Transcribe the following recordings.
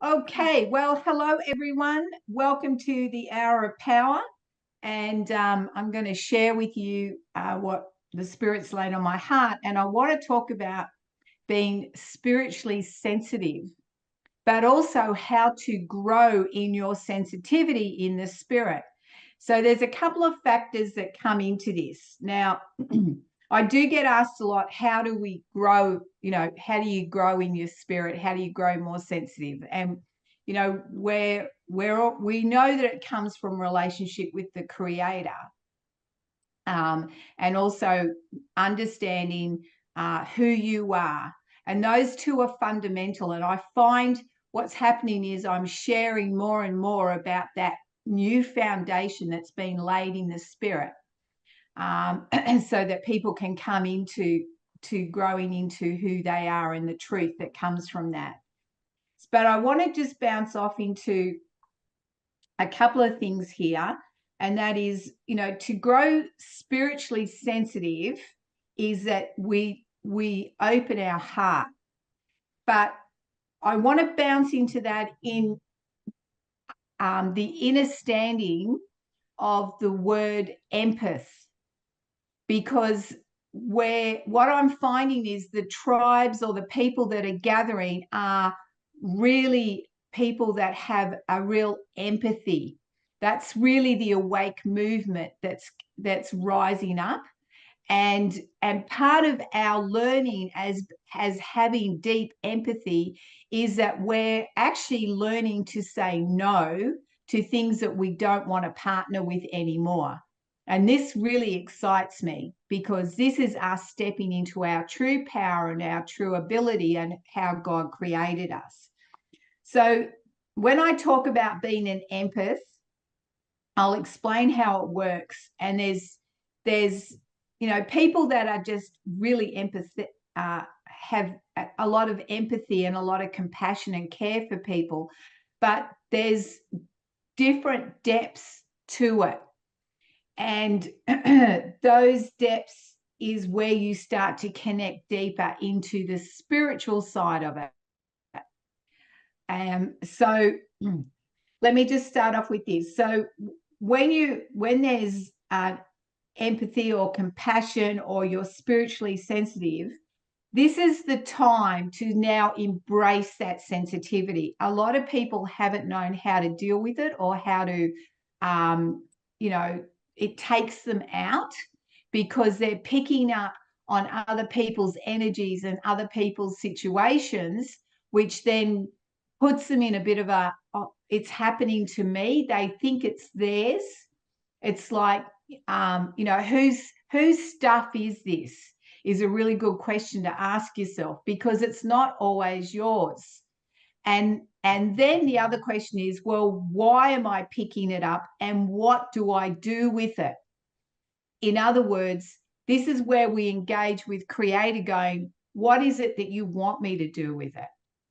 Okay, well, hello everyone. Welcome to the Hour of Power. And I'm going to share with you what the Spirit's laid on my heart. And I want to talk about being spiritually sensitive, but also how to grow in your sensitivity in the Spirit. So there's a couple of factors that come into this. Now, I do get asked a lot, how do we grow? How do you grow in your spirit? How do you grow more sensitive? And, we know that it comes from relationship with the Creator, and also understanding who you are. And those two are fundamental. And I find what's happening is I'm sharing more and more about that new foundation that's been laid in the Spirit, so that people can come into growing into who they are and the truth that comes from that. But I want to just bounce off into a couple of things here, and that is, to grow spiritually sensitive is that we open our heart. But I want to bounce into that in the understanding of the word empath, because what I'm finding is the tribes or the people that are gathering are really people that have a real empathy. That's really the awake movement that's rising up. And part of our learning as having deep empathy is that we're actually learning to say no to things that we don't want to partner with anymore. And this really excites me, because this is us stepping into our true power and our true ability and how God created us. So when I talk about being an empath, I'll explain how it works. And there's people that are just really have a lot of empathy and a lot of compassion and care for people, but there's different depths to it. And those depths is where you start to connect deeper into the spiritual side of it. So let me just start off with this. So when there's empathy or compassion, or you're spiritually sensitive, this is the time to now embrace that sensitivity. A lot of people haven't known how to deal with it, or how to, it takes them out, because they're picking up on other people's energies and other people's situations, which then puts them in a bit of a, oh, it's happening to me. They think it's theirs. It's like, whose stuff is this? Is a really good question to ask yourself, because it's not always yours. And then the other question is, well, why am I picking it up, and what do I do with it? In other words, this is where we engage with Creator, going, what is it that you want me to do with it?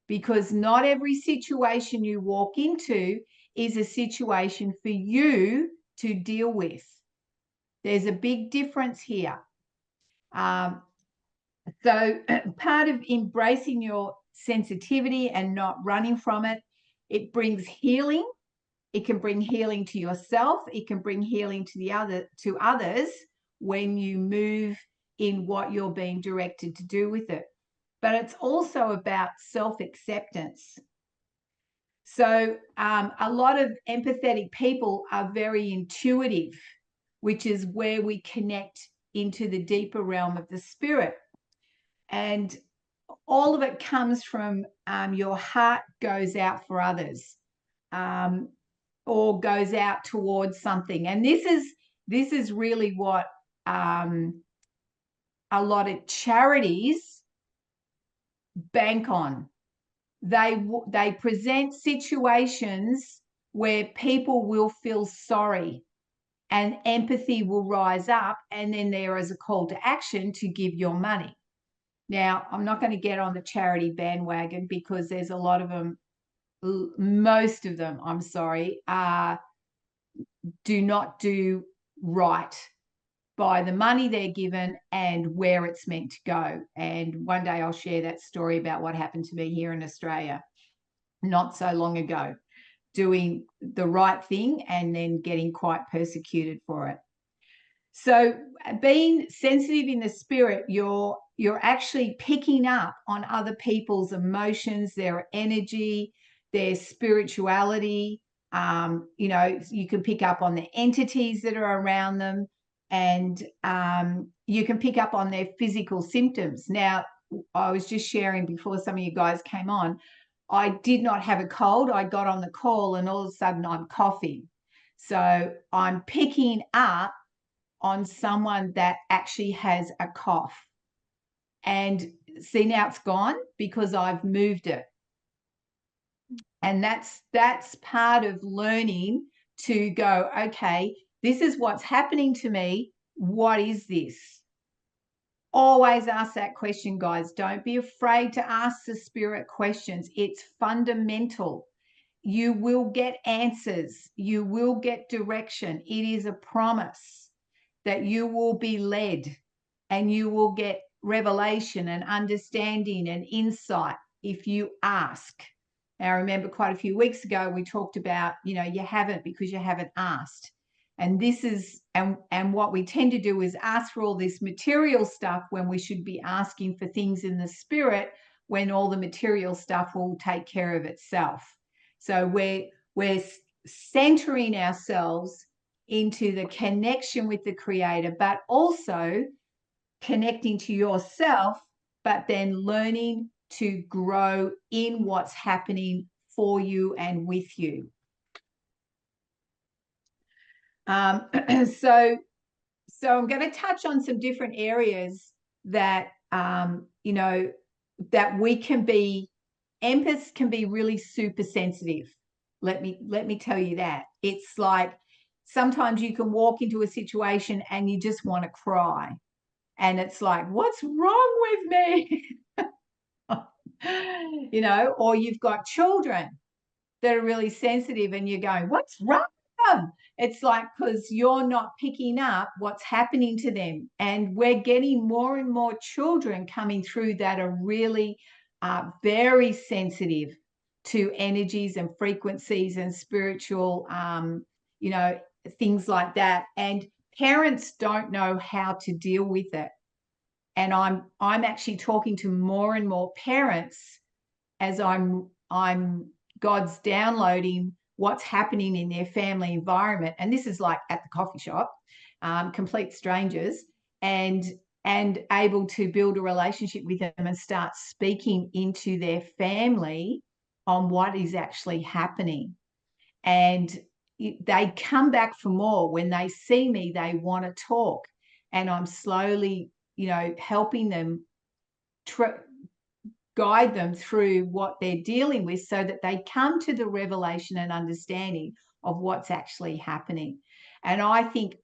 Because not every situation you walk into is a situation for you to deal with. There's a big difference here. So part of embracing your sensitivity and not running from it, it brings healing. It can bring healing to yourself. It can bring healing to others when you move in what you're being directed to do with it. But it's also about self-acceptance. So a lot of empathetic people are very intuitive, which is where we connect into the deeper realm of the spirit. And all of it comes from your heart goes out for others, or goes out towards something. And this is really what a lot of charities bank on. They present situations where people will feel sorry, and empathy will rise up, and then there is a call to action to give your money. Now, I'm not going to get on the charity bandwagon, because there's a lot of them, most of them, I'm sorry, do not do right by the money they're given and where it's meant to go. And one day I'll share that story about what happened to me here in Australia. not so long ago, doing the right thing and then getting quite persecuted for it. So being sensitive in the spirit, you're actually picking up on other people's emotions, their energy, their spirituality. You can pick up on the entities that are around them, and you can pick up on their physical symptoms. Now, I was just sharing before some of you guys came on, I did not have a cold. I got on the call and all of a sudden I'm coughing. So I'm picking up on someone that actually has a cough. And see, now it's gone because I've moved it. And that's part of learning to go, okay, this is what's happening to me. What is this? Always ask that question, guys. Don't be afraid to ask the spirit questions. It's fundamental. You will get answers. You will get direction. It is a promise that you will be led and you will get revelation and understanding and insight if you ask. Now, I remember quite a few weeks ago, we talked about, you haven't because you haven't asked. And this is, and what we tend to do is ask for all this material stuff when we should be asking for things in the spirit, when all the material stuff will take care of itself. So we're centering ourselves into the connection with the Creator, but also connecting to yourself, but then learning to grow in what's happening for you and with you. So I'm going to touch on some different areas that, that we can be, empaths can be really super sensitive. Let me tell you that. It's like sometimes you can walk into a situation and you just want to cry. And it's like, what's wrong with me? Or you've got children that are really sensitive and you're going, what's wrong with them? It's like, because you're not picking up what's happening to them. And we're getting more and more children coming through that are really very sensitive to energies and frequencies and spiritual, things like that. And parents don't know how to deal with it. And I'm actually talking to more and more parents as I'm God's downloading what's happening in their family environment. And this is like at the coffee shop, complete strangers, and able to build a relationship with them and start speaking into their family on what is actually happening. And they come back for more. When they see me, they want to talk. And I'm slowly, helping them guide them through what they're dealing with so that they come to the revelation and understanding of what's actually happening. And I think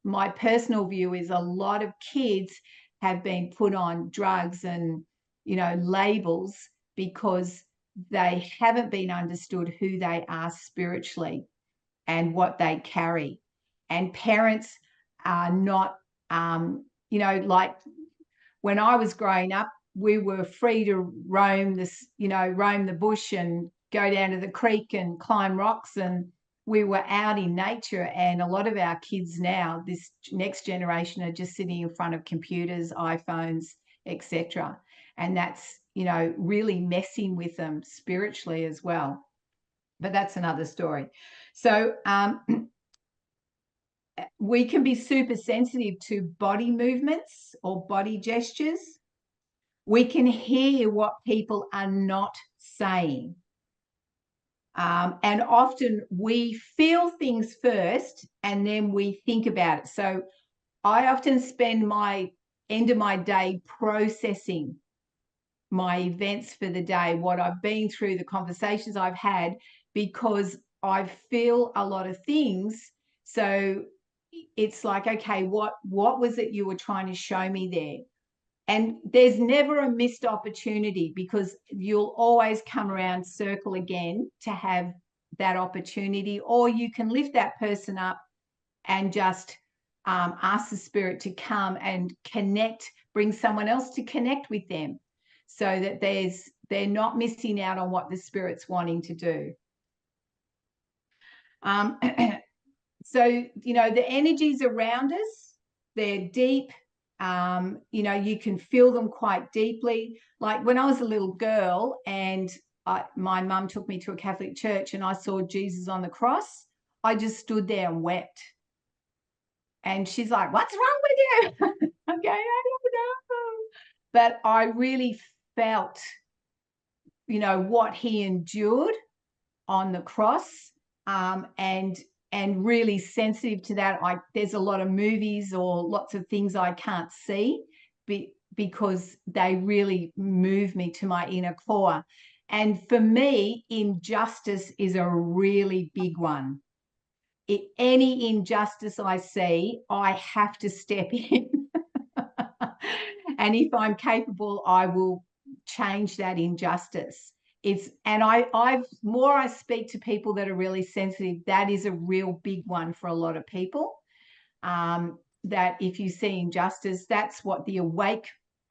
my personal view is a lot of kids have been put on drugs and, labels because they haven't been understood who they are spiritually and what they carry. And parents are not, like when I was growing up, we were free to roam the bush and go down to the creek and climb rocks, and we were out in nature. And a lot of our kids now, this next generation, are just sitting in front of computers, iPhones, etc. And that's, really messing with them spiritually as well. But that's another story. So we can be super sensitive to body movements or body gestures. We can hear what people are not saying. And often we feel things first and then we think about it. So I often spend my end of my day processing my events for the day, what I've been through, the conversations I've had, because I feel a lot of things. So it's like, okay, what was it you were trying to show me there? And there's never a missed opportunity, because you'll always come around circle again to have that opportunity. Or you can lift that person up and just ask the spirit to come and connect, bring someone else to connect with them, so that there's, they're not missing out on what the Spirit's wanting to do. So, you know, the energies around us, they're deep. You know, you can feel them quite deeply. Like when I was a little girl and my mum took me to a Catholic church and I saw Jesus on the cross, I just stood there and wept. And she's like, "What's wrong with you?" I'm going, "I don't know." But I really felt, you know, what he endured on the cross, and really sensitive to that. There's a lot of movies or lots of things I can't see because they really move me to my inner core. And for me, injustice is a really big one. Any injustice I see, I have to step in. And if I'm capable, I will change that injustice. I've more I speak to people that are really sensitive, that is a real big one for a lot of people. That if you see injustice, that's what the awake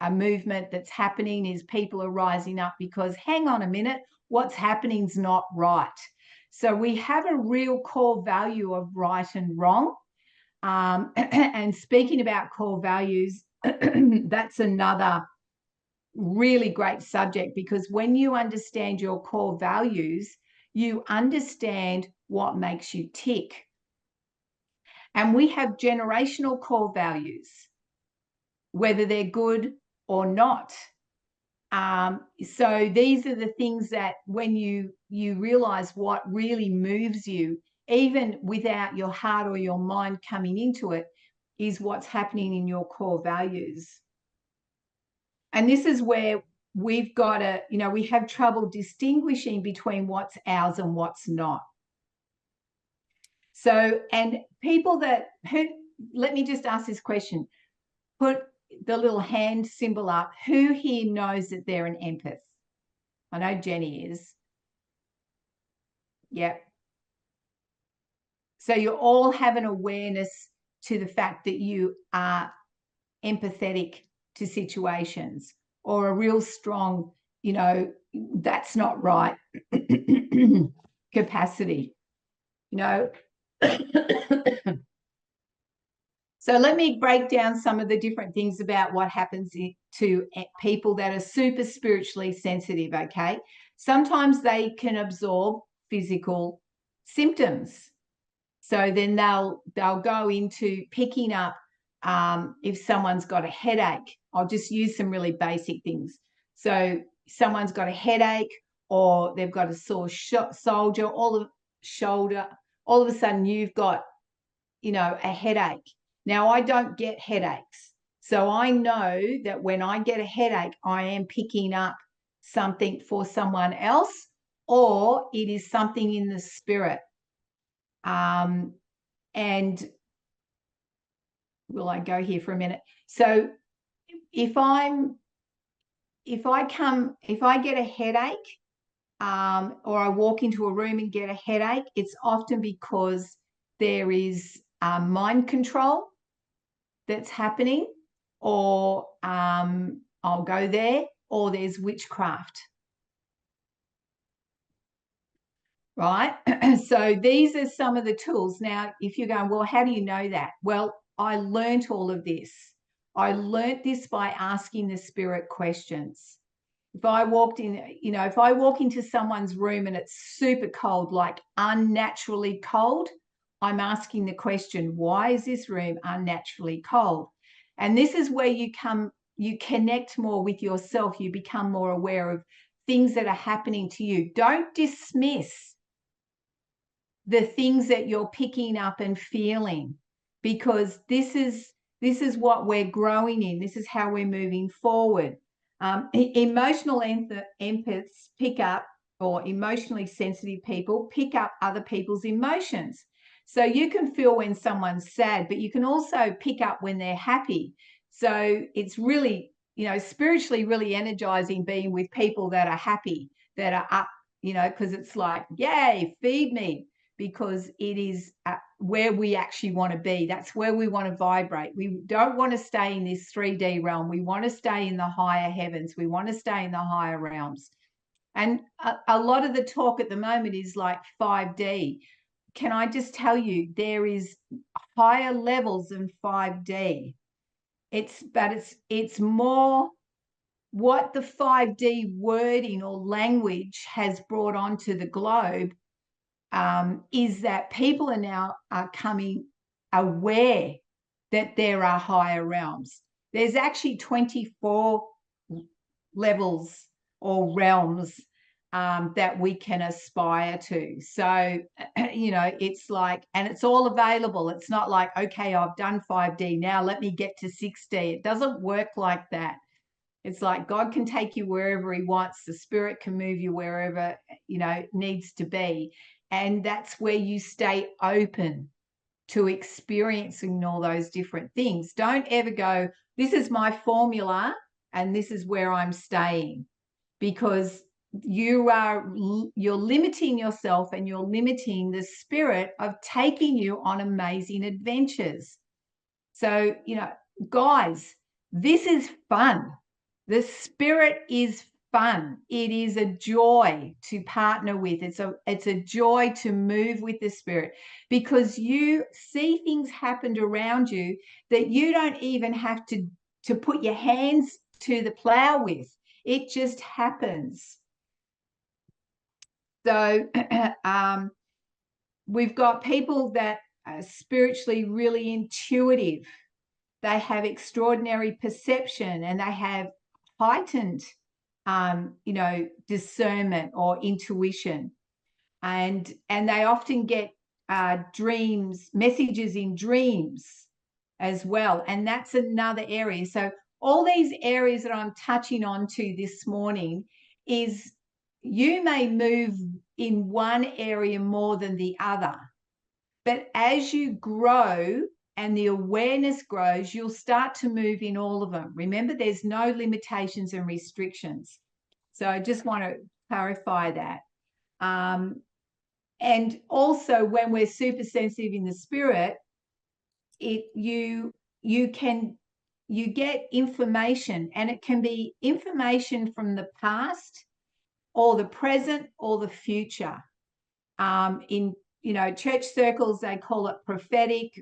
movement that's happening is. People are rising up because, hang on a minute, what's happening is not right. So we have a real core value of right and wrong. And speaking about core values, that's another really great subject, because when you understand your core values, you understand what makes you tick. And we have generational core values, whether they're good or not. So these are the things that when you realize what really moves you, even without your heart or your mind coming into it, is what's happening in your core values. And this is where we've got to, you know, we have trouble distinguishing between what's ours and what's not. So, and people let me just ask this question. Put the little hand symbol up. Who here knows that they're an empath? I know Jenny is. Yep. So you all have an awareness to the fact that you are empathetic to situations, or a real strong, you know, that's not right capacity, you know. So let me break down some of the different things about what happens to people that are super spiritually sensitive, okay? Sometimes they can absorb physical symptoms. So then they'll go into picking up if someone's got a headache. I'll just use some really basic things. So someone's got a headache, or they've got a sore shoulder, all of a sudden you've got, you know, a headache. Now, I don't get headaches. So I know that when I get a headache, I am picking up something for someone else, or it is something in the spirit. And will I go here for a minute? So if I get a headache, or I walk into a room and get a headache, it's often because there is mind control that's happening, or I'll go there, or there's witchcraft. Right? So these are some of the tools. Now, if you're going, well, how do you know that? Well, I learnt all of this. I learnt this by asking the spirit questions. If I walked in, you know, if I walk into someone's room and it's super cold, like unnaturally cold, I'm asking the question, why is this room unnaturally cold? And this is where you connect more with yourself. You become more aware of things that are happening to you. Don't dismiss the things that you're picking up and feeling, because this is what we're growing in. This is how we're moving forward. Emotional empaths pick up, or emotionally sensitive people pick up other people's emotions. So you can feel when someone's sad, but you can also pick up when they're happy. So it's really, you know, spiritually really energizing being with people that are happy, that are up, you know, because it's like, yay, feed me, because it is where we actually want to be. That's where we want to vibrate. We don't want to stay in this 3D realm. We want to stay in the higher heavens. We want to stay in the higher realms. And a lot of the talk at the moment is like 5D. Can I just tell you, there is higher levels than 5D. It's more what the 5D wording or language has brought onto the globe, is that people are now coming aware that there are higher realms. There's actually 24 levels or realms that we can aspire to. So, it's like, and it's all available. It's not like, okay, I've done 5D, now let me get to 6D. It doesn't work like that. It's like God can take you wherever he wants. The spirit can move you wherever, needs to be. And that's where you stay open to experiencing all those different things. Don't ever go, this is my formula and this is where I'm staying, because you're limiting yourself and you're limiting the spirit of taking you on amazing adventures. So, guys, this is fun. The spirit is fun. It is a joy to partner with. It's a joy to move with the spirit, because you see things happen around you that you don't even have to put your hands to the plow with. It just happens. So we've got people that are spiritually really intuitive. They have extraordinary perception and they have heightened, discernment or intuition. And they often get dreams, messages in dreams as well. And that's another area. So all these areas that I'm touching on to this morning is, you may move in one area more than the other, but as you grow and the awareness grows, you'll start to move in all of them. Remember, there's no limitations and restrictions. So I just want to clarify that. And also, when we're super sensitive in the spirit, you get information, and it can be information from the past or the present or the future. In church circles, they call it prophetic.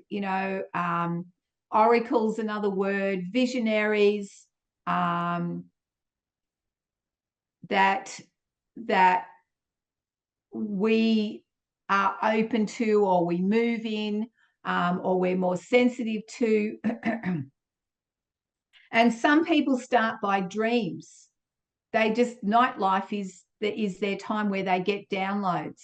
Oracle's another word. Visionaries, that we are open to, or we move in, or we're more sensitive to. And some people start by dreams. Nightlife is their time where they get downloads.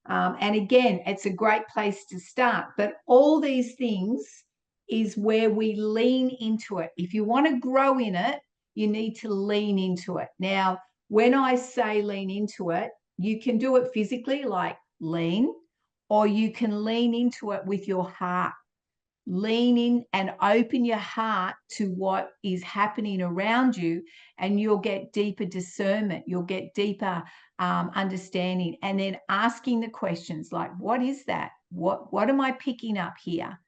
And again, it's a great place to start. But all these things is where we lean into it. If you want to grow in it, you need to lean into it. Now, when I say lean into it, you can do it physically, like lean, or you can lean into it with your heart. Lean in and open your heart to what is happening around you, and you'll get deeper discernment. You'll get deeper understanding, and then asking the questions like, what is that? What am I picking up here?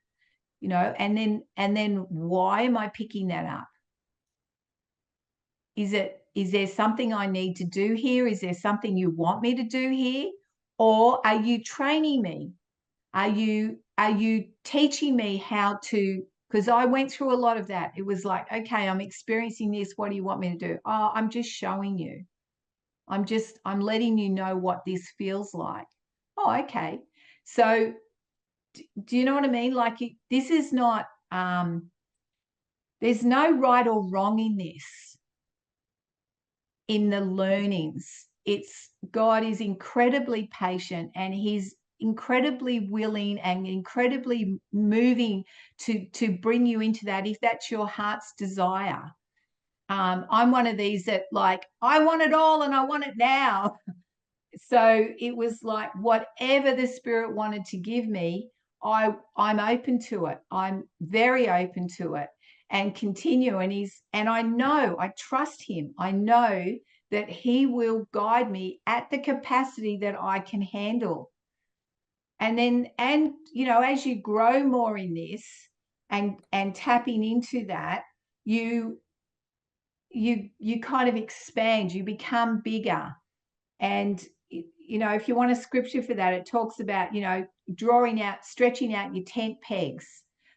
And then why am I picking that up? Is there something I need to do here? Is there something you want me to do here? Or are you training me? Are you teaching me how to, because I went through a lot of that. It was like, okay, I'm experiencing this. What do you want me to do? Oh, I'm just showing you. I'm letting you know what this feels like. Oh, okay. So do you know what I mean? Like, this is not, there's no right or wrong in this, in the learnings. It's, God is incredibly patient, and he's incredibly willing and incredibly moving to bring you into that, if that's your heart's desire. I'm one of these that, like, I want it all and I want it now. So it was like, whatever the spirit wanted to give me, I'm open to it. I'm very open to it, and continue. And I trust him. I know that he will guide me at the capacity that I can handle. And as you grow more in this and tapping into that, you kind of expand, you become bigger. And, you know, if you want a scripture for that, it talks about, you know, stretching out your tent pegs,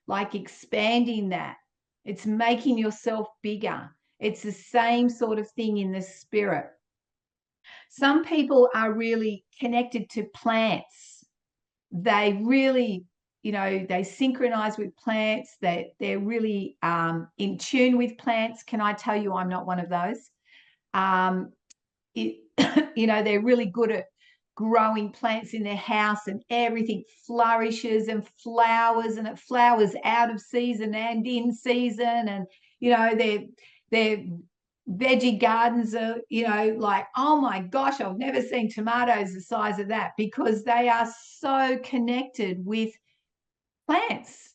like expanding that. It's making yourself bigger. It's the same sort of thing in the spirit. Some people are really connected to plants. They really, you know, they synchronize with plants. They're really in tune with plants. Can I tell you, I'm not one of those. It, you know, they're really good at growing plants in their house, and everything flourishes and flowers, and it flowers out of season and in season. And, you know, their veggie gardens are, you know, like, oh my gosh, I've never seen tomatoes the size of that, because they are so connected with plants.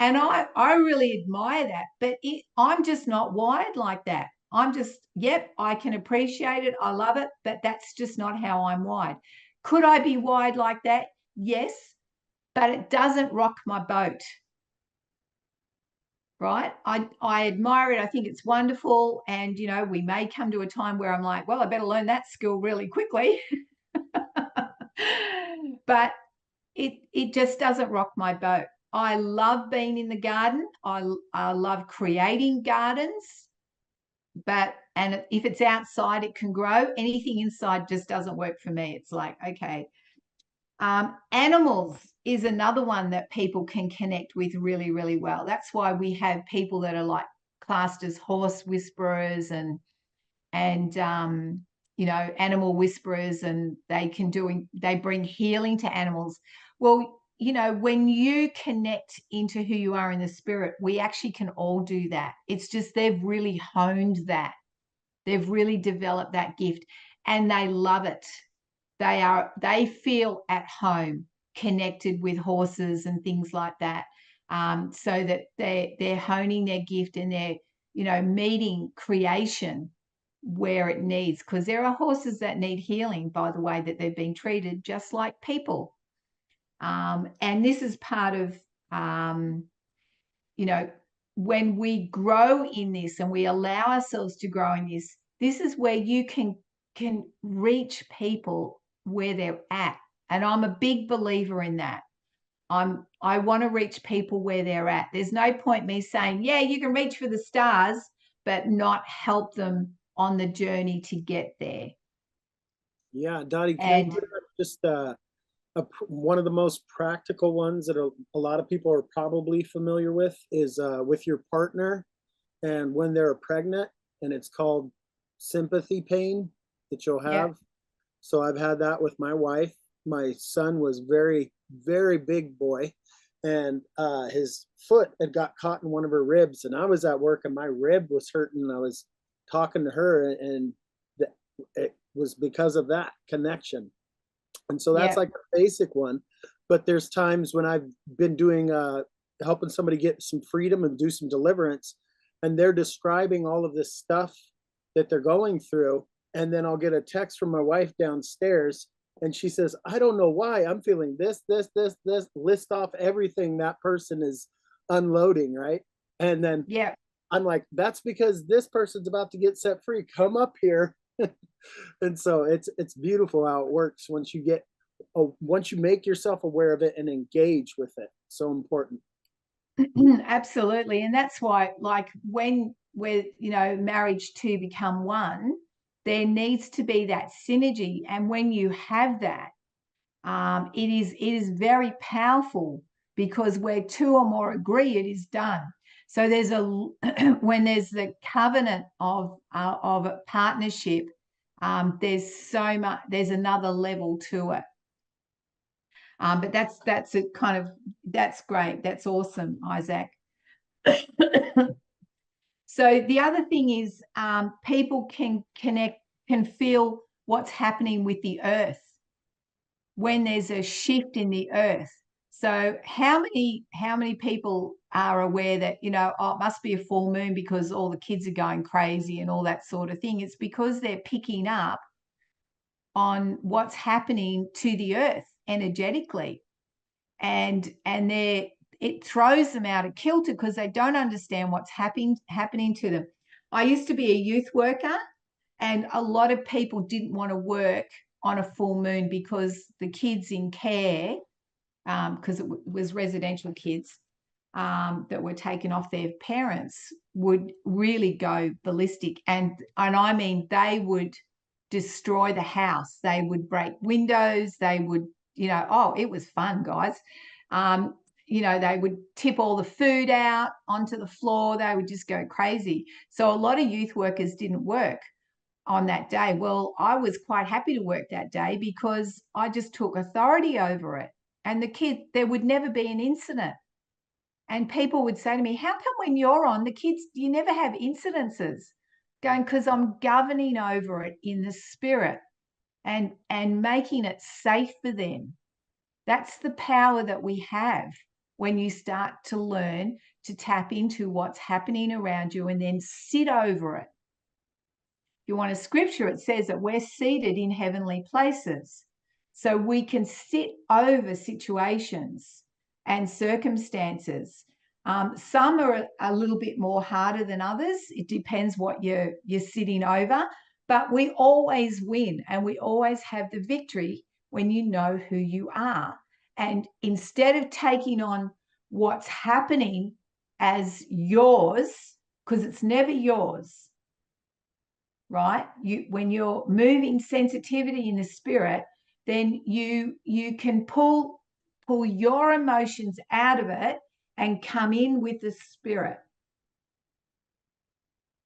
And I really admire that, but I'm just not wired like that. I'm just, yep, I can appreciate it. I love it, but that's just not how I'm wired. Could I be wired like that? Yes, but it doesn't rock my boat, right? I admire it. I think it's wonderful. And, you know, we may come to a time where I'm like, well, I better learn that skill really quickly. But it just doesn't rock my boat. I love being in the garden. I love creating gardens, and if it's outside, it can grow. Anything inside just doesn't work for me. It's like, okay. Animals is another one that people can connect with really, really well. That's why we have people that are like classed as horse whisperers and you know, animal whisperers, and they bring healing to animals. Well, you know, when you connect into who you are in the spirit, we actually can all do that. It's just they've really honed that. They've really developed that gift, and they love it. They feel at home, connected with horses and things like that. So that they're honing their gift, and they're, you know, meeting creation where it needs, because there are horses that need healing by the way that they've been treated, just like people. And this is part of, you know, when we grow in this and we allow ourselves to grow in this, this is where you can reach people where they're at. And I'm a big believer in that. I want to reach people where they're at. There's no point me saying, yeah, you can reach for the stars, but not help them on the journey to get there. Yeah, Dottie, can I And do just one of the most practical ones that a lot of people are probably familiar with is with your partner and when they're pregnant, and it's called sympathy pain that you'll yeah, have. So I've had that with my wife. My son was very, very big boy, and his foot had got caught in one of her ribs, and I was at work and my rib was hurting. And I was talking to her, and it was because of that connection. And so that's yeah, like a basic one. But there's times when I've been doing helping somebody get some freedom and do some deliverance, and they're describing all of this stuff that they're going through, and then I'll get a text from my wife downstairs, and she says, I don't know why I'm feeling this, list off everything that person is unloading, right? And then yeah. I'm like, that's because this person's about to get set free. Come up here. And so it's beautiful how it works once you get once you make yourself aware of it and engage with it. So important. Absolutely. And that's why, like, when we're, you know, marriage to become one, there needs to be that synergy. And when you have that, it is very powerful, because where two or more agree, it is done. So there's a when there's the covenant of a partnership, there's so much. There's another level to it. But that's a kind of that's great. That's awesome, Isaac. So the other thing is, people can feel what's happening with the earth when there's a shift in the earth. So how many people are aware that, you know, oh, it must be a full moon because all the kids are going crazy and all that sort of thing? It's because they're picking up on what's happening to the earth energetically, and it throws them out of kilter because they don't understand what's happening to them. I used to be a youth worker, And a lot of people didn't want to work on a full moon because the kids in care, because it was residential kids that were taken off their parents, would really go ballistic. And I mean, they would destroy the house. They would break windows. They would, oh, it was fun, guys. They would tip all the food out onto the floor. They would just go crazy. So a lot of youth workers didn't work on that day. Well, I was quite happy to work that day because I just took authority over it. And the kids, there would never be an incident. And people would say to me, how come when you're on, the kids, you never have incidences? Going, because I'm governing over it in the spirit and making it safe for them. That's the power that we have when you start to learn to tap into what's happening around you and then sit over it. If you want a scripture, it says that we're seated in heavenly places. So we can sit over situations and circumstances. Some are a little bit more harder than others. It depends what you're sitting over, but we always win and we always have the victory when you know who you are. And instead of taking on what's happening as yours, because it's never yours, right? When you're moving sensitivity in the spirit, then you can pull your emotions out of it and come in with the spirit.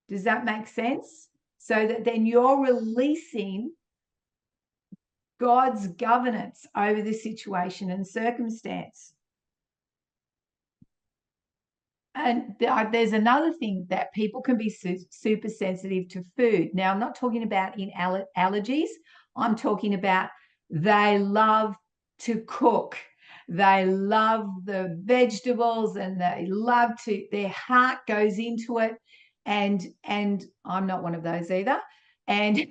Does that make sense? So that then you're releasing God's governance over the situation and circumstance. And there's another thing that people can be super sensitive to food. Now, I'm not talking about in allergies. I'm talking about they love to cook. They love the vegetables and they love to, their heart goes into it. And I'm not one of those either. And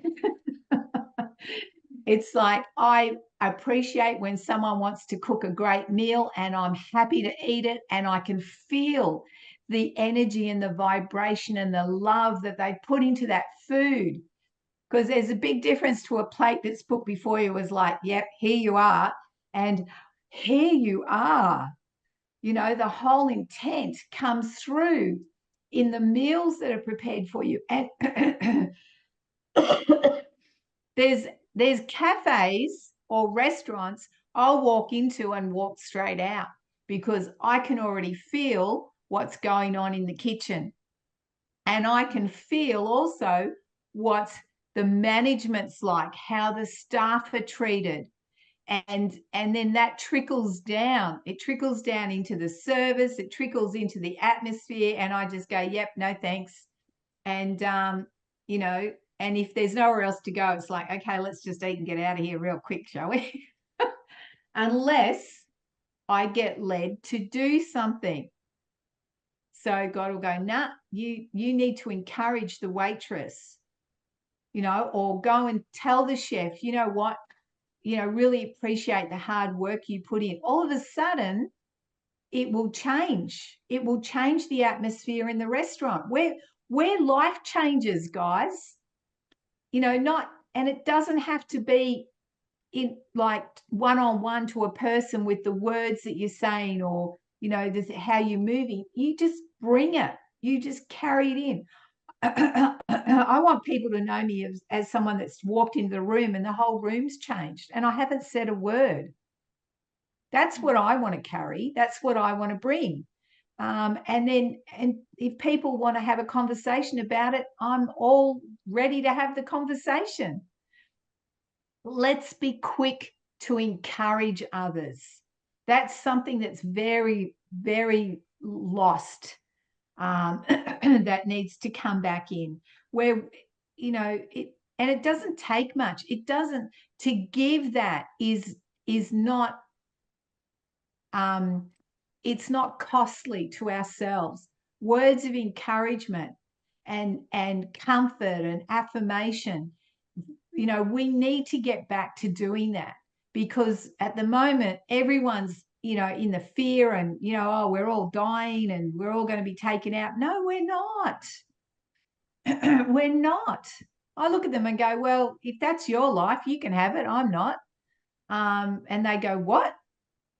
it's like, I appreciate when someone wants to cook a great meal and I'm happy to eat it and I can feel the energy and the vibration and the love that they put into that food. Because there's a big difference to a plate that's put before you was like, yep, here you are. And here you are. The whole intent comes through in the meals that are prepared for you. And there's cafes or restaurants I'll walk into and walk straight out because I can already feel what's going on in the kitchen. And I can feel also what the management's like, how the staff are treated. And then that trickles down. It trickles down into the service. It trickles into the atmosphere. And I just go, yep, no thanks. And, and if there's nowhere else to go, it's like, okay, let's just eat and get out of here real quick, shall we? Unless I get led to do something. So God will go, nah, you need to encourage the waitress, or go and tell the chef, you know what, really appreciate the hard work you put in. All of a sudden, it will change. It will change the atmosphere in the restaurant where life changes, guys. And it doesn't have to be in like one-on-one to a person with the words that you're saying or, how you're moving. You just bring it. You just carry it in. I want people to know me as someone that's walked into the room and the whole room's changed and I haven't said a word. That's what I want to carry. That's what I want to bring. And if people want to have a conversation about it, I'm all ready to have the conversation. Let's be quick to encourage others. That's something that's very, very lost, that needs to come back in where, and it doesn't take much. It doesn't, to give that is not, it's not costly to ourselves. Words of encouragement and comfort and affirmation, we need to get back to doing that because at the moment, everyone's, in the fear and, oh, we're all dying and we're all going to be taken out. No, we're not. We're not. I look at them and go, well, if that's your life, you can have it. I'm not. And they go, what?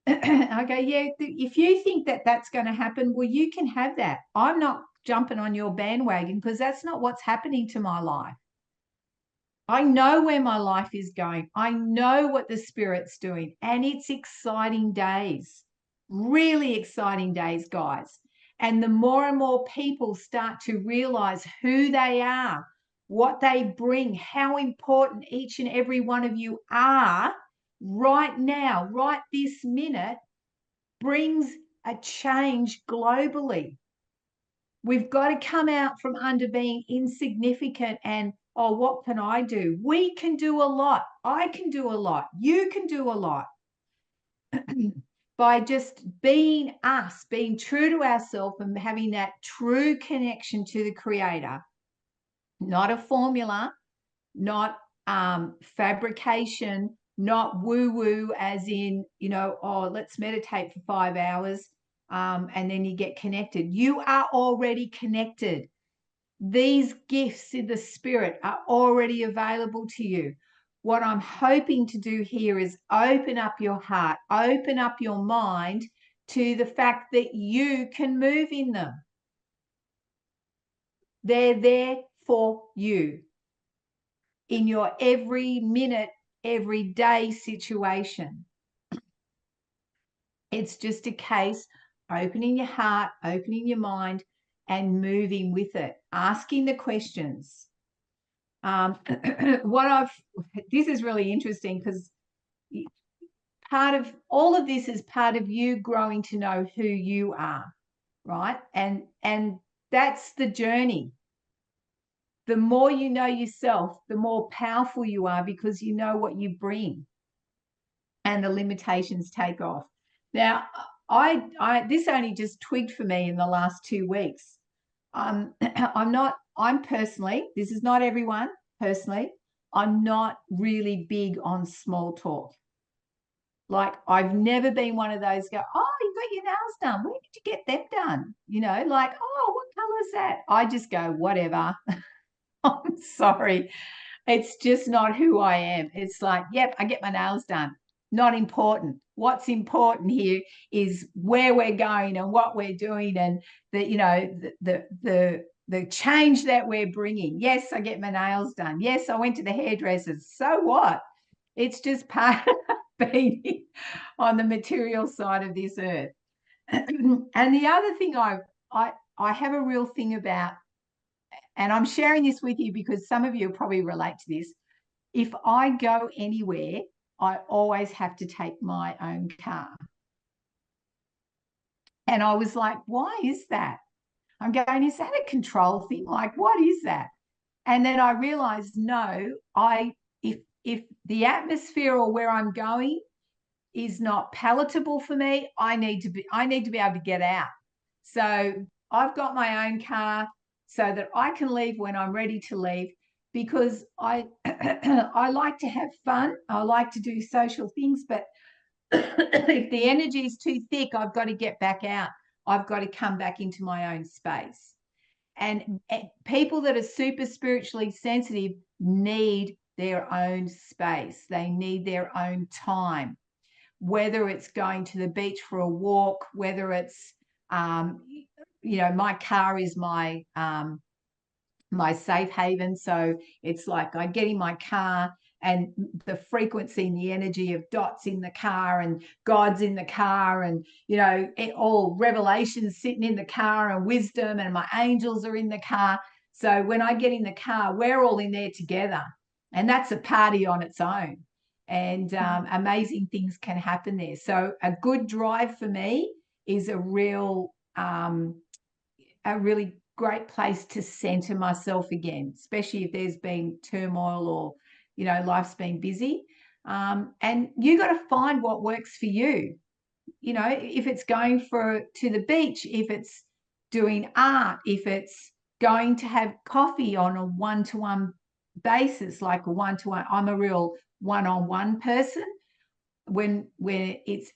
I go, yeah, if you think that that's going to happen, well, you can have that. I'm not jumping on your bandwagon because that's not what's happening to my life. I know where my life is going. I know what the Spirit's doing. And it's exciting days, really exciting days, guys. And the more and more people start to realize who they are, what they bring, how important each and every one of you are right now, right this minute, brings a change globally. We've got to come out from under being insignificant and, oh, what can I do? We can do a lot. I can do a lot. You can do a lot by just being us, being true to ourselves and having that true connection to the Creator. Not a formula, not fabrication, not woo-woo as in, oh, let's meditate for 5 hours and then you get connected. You are already connected. These gifts in the Spirit are already available to you. What I'm hoping to do here is open up your heart, open up your mind to the fact that you can move in them. They're there for you in your every minute, every day situation. It's just a case opening your heart, opening your mind, and moving with it, asking the questions. This is really interesting because part of all of this is part of you growing to know who you are, right? And that's the journey. The more you know yourself, the more powerful you are because you know what you bring, and the limitations take off. Now, this only just twigged for me in the last 2 weeks. I'm personally, this is not everyone, personally, I'm not really big on small talk. Like, I've never been one of those go, oh, you got your nails done. Where did you get them done? Like, oh, what color is that? I just go, whatever. I'm sorry. It's just not who I am. It's like, yep, I get my nails done. Not important. What's important here is where we're going and what we're doing and the change that we're bringing. Yes, I get my nails done. Yes, I went to the hairdressers. So what? It's just part of being on the material side of this earth. And the other thing I have a real thing about, and I'm sharing this with you because some of you will probably relate to this. If I go anywhere, I always have to take my own car. And I was like, why is that? I'm going, is that a control thing? Like, what is that? And then I realized, no, if the atmosphere or where I'm going is not palatable for me, I need to be able to get out. So I've got my own car so that I can leave when I'm ready to leave, because I I like to have fun. I like to do social things, but if the energy is too thick, I've got to get back out. I've got to come back into my own space. And people that are super spiritually sensitive need their own space. They need their own time, whether it's going to the beach for a walk, whether it's, my car is my safe haven. So it's like I get in my car and the frequency and the energy of Dot's in the car and God's in the car and, all revelations sitting in the car and wisdom, and my angels are in the car. So when I get in the car, we're all in there together, and that's a party on its own. And amazing things can happen there. So a good drive for me is a really great place to center myself again, especially if there's been turmoil or, life's been busy. And you got to find what works for you. If it's going to the beach, if it's doing art, if it's going to have coffee on a one-to-one basis, like a one-to-one. I'm a real one-on-one person and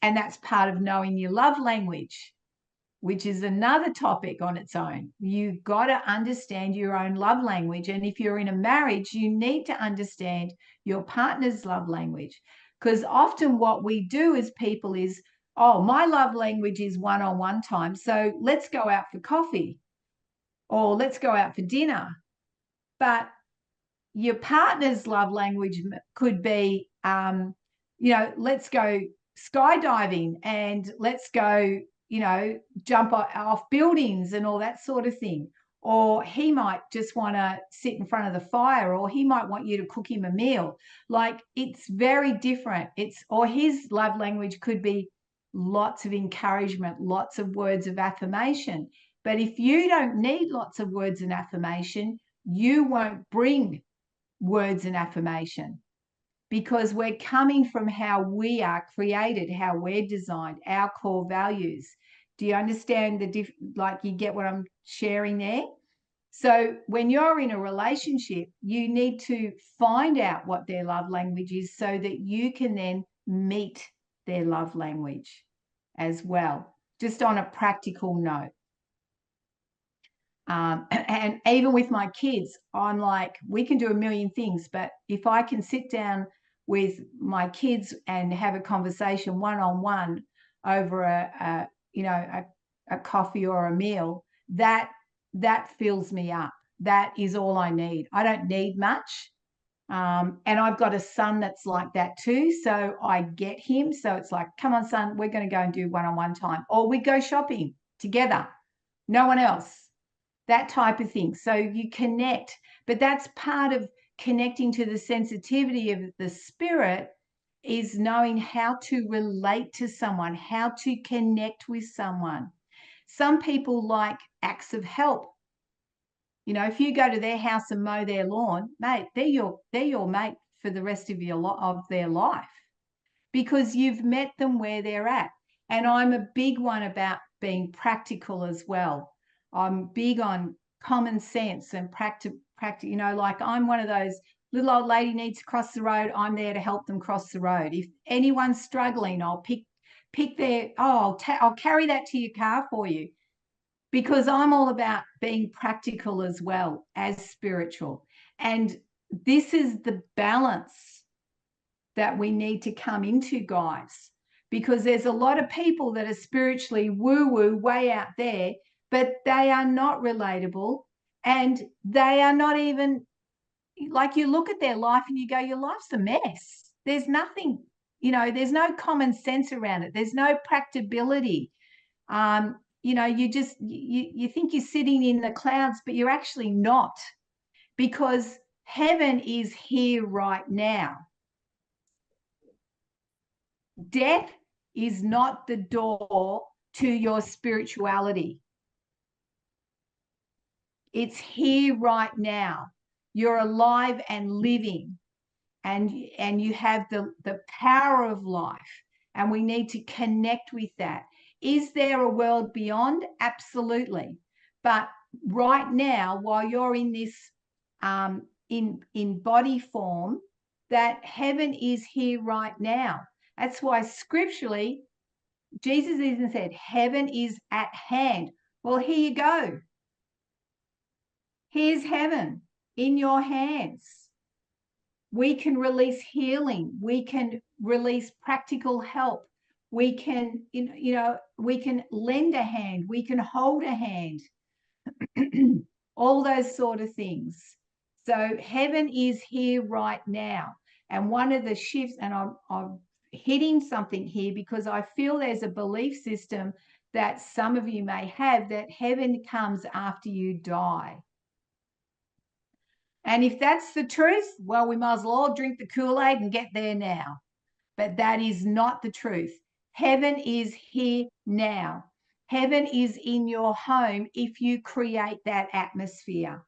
that's part of knowing your love language. which is another topic on its own. You've got to understand your own love language. And if you're in a marriage, you need to understand your partner's love language. Because often what we do as people is, oh, my love language is one-on-one time. So let's go out for coffee or let's go out for dinner. But your partner's love language could be, let's go skydiving and let's go, jump off buildings and all that sort of thing. Or he might just want to sit in front of the fire, or he might want you to cook him a meal. Like, it's very different. Or his love language could be lots of encouragement, lots of words of affirmation. But if you don't need lots of words and affirmation, you won't bring words and affirmation, because we're coming from how we are created, how we're designed, our core values. Do you understand like, you get what I'm sharing there? So when you're in a relationship, you need to find out what their love language is so that you can then meet their love language as well, just on a practical note. And even with my kids, I'm like, we can do a million things, but if I can sit down with my kids and have a conversation one-on-one over a coffee or a meal, that fills me up. That is all I need. I don't need much. And I've got a son that's like that too. So I get him. So it's like, come on, son, we're going to go and do one-on-one time. Or we go shopping together. No one else. That type of thing. So you connect, but that's part of connecting to the sensitivity of the spirit, is knowing how to relate to someone, how to connect with someone. Some people like acts of help. If you go to their house and mow their lawn, mate, they're your mate for the rest of their life, because you've met them where they're at. And I'm a big one about being practical as well. I'm big on common sense and practical, like, I'm one of those, little old lady needs to cross the road, I'm there to help them cross the road. If anyone's struggling, I'll pick their, I'll carry that to your car for you, because I'm all about being practical as well as spiritual. And this is the balance that we need to come into, guys, because there's a lot of people that are spiritually woo-woo way out there, but they are not relatable, and they are not even, like, you look at their life and you go, your life's a mess. There's nothing, there's no common sense around it. There's no practicability. You just, you think you're sitting in the clouds, but you're actually not, because heaven is here right now. Death is not the door to your spirituality. It's here right now. You're alive and living, and you have the power of life, and we need to connect with that. Is there a world beyond? Absolutely. But right now, while you're in this in body form, that heaven is here right now. That's why scripturally, Jesus even said, heaven is at hand. Well, here you go. Here's heaven in your hands. We can release healing. We can release practical help. We can, we can lend a hand. We can hold a hand. All those sort of things. So heaven is here right now. And one of the shifts, and I'm hitting something here because I feel there's a belief system that some of you may have, that heaven comes after you die. And if that's the truth, well, we might as well all drink the Kool-Aid and get there now. But that is not the truth. Heaven is here now. Heaven is in your home if you create that atmosphere.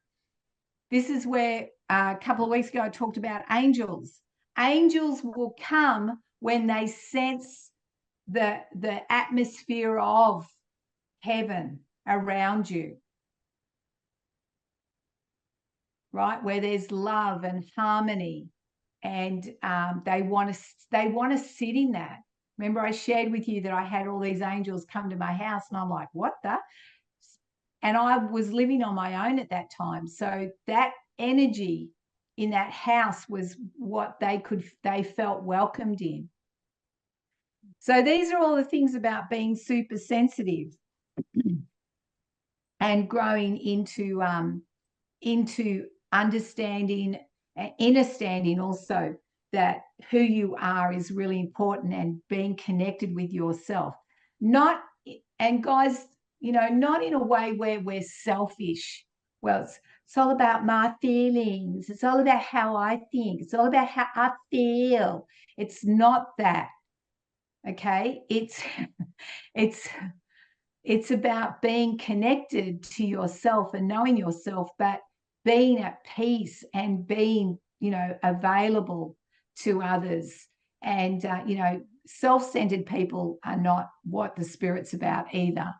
This is where a couple of weeks ago I talked about angels. Angels will come when they sense the atmosphere of heaven around you, right? Where there's love and harmony, and they want to sit in that. Remember I shared with you that I had all these angels come to my house, and I'm like, what the? And I was living on my own at that time. So that energy in that house was what they felt welcomed in. So these are all the things about being super sensitive and growing into understanding, understanding also that who you are is really important, and being connected with yourself. Not, and guys, you know, not in a way where we're selfish. Well, it's all about my feelings. It's all about how I think. It's all about how I feel. It's not that. Okay. It's about being connected to yourself and knowing yourself, but being at peace and being, you know, available to others. And, you know, self-centered people are not what the Spirit's about either.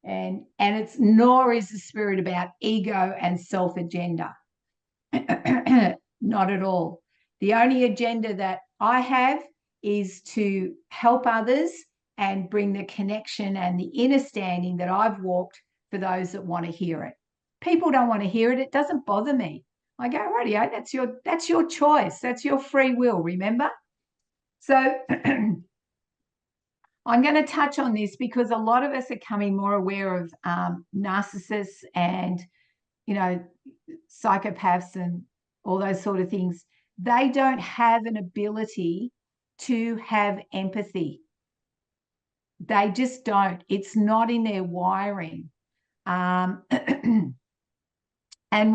And it's nor is the Spirit about ego and self-agenda. Not at all. The only agenda that I have is to help others and bring the connection and the understanding that I've walked for those that want to hear it. People don't want to hear it. It doesn't bother me. I go, radio, that's your choice. That's your free will, remember? So I'm going to touch on this because a lot of us are becoming more aware of narcissists and, you know, psychopaths and all those sort of things. They don't have an ability to have empathy. They just don't. It's not in their wiring. And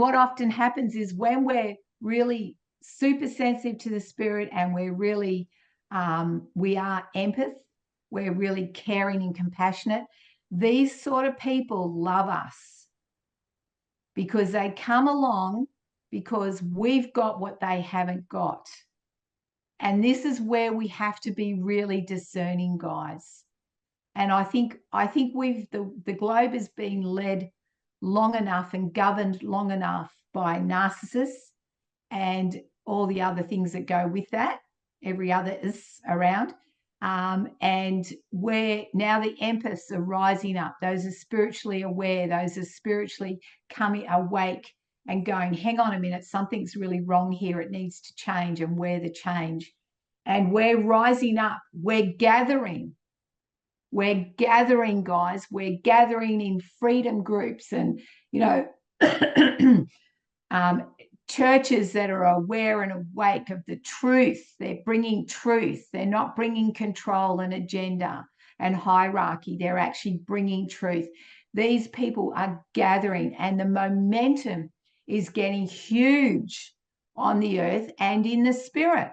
what often happens is when we're really super sensitive to the Spirit and we're really, we are empath, we're really caring and compassionate, these sort of people love us because they come along because we've got what they haven't got. And this is where we have to be really discerning, guys. And I think the globe has been led long enough and governed long enough by narcissists and all the other things that go with that, every other is around. And where now the empaths are rising up, those are spiritually aware, those are spiritually coming awake and going, hang on a minute, something's really wrong here. It needs to change, and we're the change. And we're rising up. We're gathering, guys. We're gathering in freedom groups and, you know, churches that are aware and awake of the truth. They're bringing truth. They're not bringing control and agenda and hierarchy. They're actually bringing truth. These people are gathering, and the momentum is getting huge on the earth and in the Spirit.